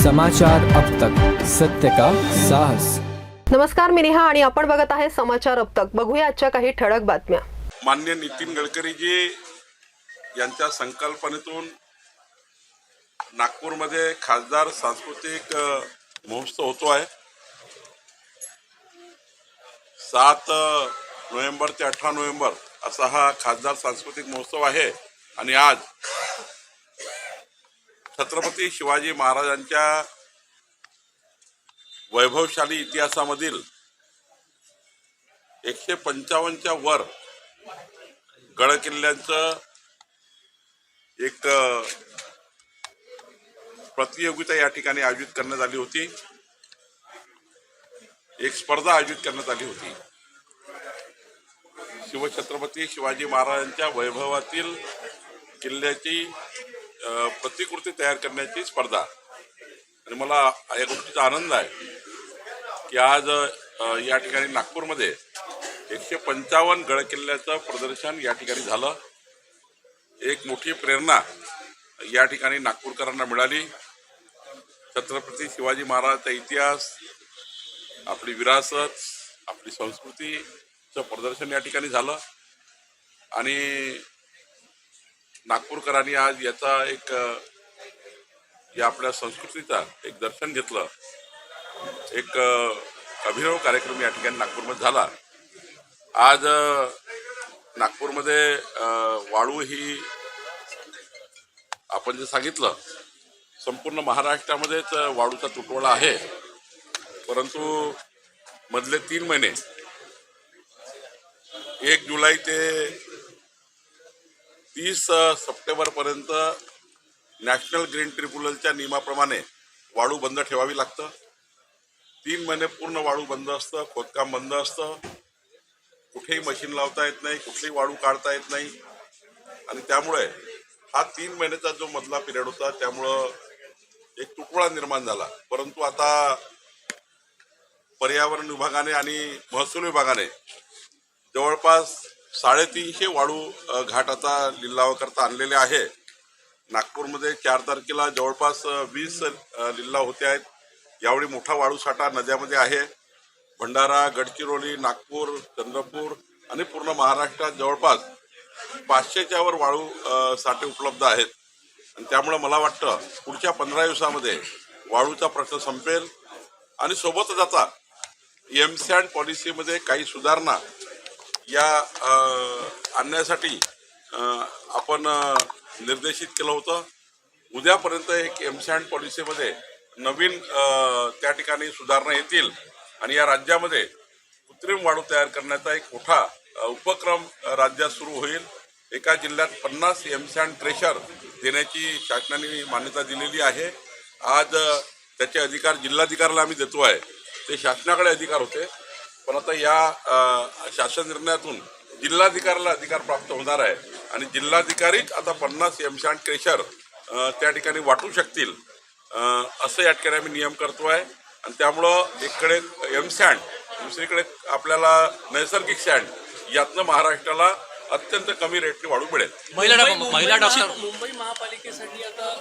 समाचार अब तक, सत्य का साहस। नमस्कार, मी नेहा आणि आपण बघत आहे समाचार अब तक। बघूया आजच्या काही ठळक बातम्या। माननीय नितीन गडकरीजी यांच्या संकल्पनेतून नागपूरमध्ये खासदार सांस्कृतिक महोत्सव होतो आहे। 7 नोव्हेंबर ते 18 नोव्हेंबर असा हा खासदार सांस्कृतिक महोत्सव आहे आणि आज छत्रपती शिवाजी महाराजांच्या वैभवशाली इतिहासामधील 155च्या वर गड किल्ल्यांचं एक प्रतियोगिता या ठिकाणी आयोजित करण्यात आली होती। एक स्पर्धा आयोजित करण्यात आली होती। शिवछत्रपती शिवाजी महाराजांच्या वैभवातील किल्ल्याची प्रतिकृती तयार करण्याची स्पर्धा आणि मला या गोष्टीचा आनंद आहे की आज या ठिकाणी नागपूरमध्ये 155 गड किल्ल्याचं प्रदर्शन या ठिकाणी झालं। एक मोठी प्रेरणा या ठिकाणी नागपूरकरांना मिळाली। छत्रपती शिवाजी महाराजांचा इतिहास, आपली विरासत, आपली संस्कृतीचं प्रदर्शन या ठिकाणी झालं आणि नागपूरकरांनी आज याचा एक या आपल्या संस्कृतीचा एक दर्शन घेतलं। एक अभिनव कार्यक्रम या ठिकाणी नागपूरमध्ये झाला। आज नागपूरमध्ये वाळू ही आपण जे सांगितलं संपूर्ण महाराष्ट्रामध्येच वाळूचा तुटवडा आहे, परंतु मधले 3 महिने 1 जुलै ते 30 सप्टेंबर पर्यंत नॅशनल ग्रीन ट्रिब्युनलच्या नियमाप्रमाणे वाळू बंद ठेवावी लागतं। 3 महिने पूर्ण वाळू बंद असतं, खोदकाम बंद असतं, कुठेही मशीन लावता येत नाही, कुठलीही वाळू काढता येत नाही आणि त्यामुळे हा 3 महिन्याचा जो मधला पिरियड होता त्यामुळं एक तुटवडा निर्माण झाला। परंतु आता पर्यावरण विभागाने आणि महसूल विभागाने जवळपास 350 वाळू घाट आता लिलावाकरता आणलेले आहे। नागपूरमध्ये 4 तारखेला जवळपास 20 लिलाव होते आहेत। यावेळी मोठा वाळू साठा नद्यामध्ये आहे। भंडारा, गडचिरोली, नागपूर, चंद्रपूर आणि पूर्ण महाराष्ट्रात जवळपास 500च्या वर वाळू साठे उपलब्ध आहेत आणि त्यामुळे मला वाटतं पुढच्या 15 दिवसामध्ये वाळूचा प्रश्न संपेल आणि सोबतच आता एमसँड पॉलिसीमध्ये काही सुधारणा या आणण्यासाठी आपण निर्देशित केलं होतं। उद्यापर्यंत एक एमसँड पॉलिसीमध्ये नवीन त्या ठिकाणी सुधारणा येतील आणि या राज्यामध्ये कृत्रिम वाळू तयार करण्याचा एक मोठा उपक्रम राज्यात सुरू होईल। एका जिल्ह्यात 50 एमसँड क्रेशर देण्याची शासनाने मान्यता दिलेली आहे। आज त्याचे अधिकार जिल्हाधिकाऱ्याला आम्ही देतो आहे। ते शासनाकडे अधिकार होते, पण आता या शासन निर्णयातून जिल्हाधिकाऱ्याला अधिकार प्राप्त होणार आहे आणि जिल्हाधिकारीच आता 50 एमसँड क्रेशर त्या ठिकाणी वाटू शकतील असं या ठिकाणी आम्ही नियम करतो आहे आणि त्यामुळं एककडे एमसँड, दुसरीकडे आपल्याला नैसर्गिक सँड यातनं महाराष्ट्राला अत्यंत कमी रेटने वाढू मिळेल। महिला डॉक्टर मुंबई महापालिकेसाठी आता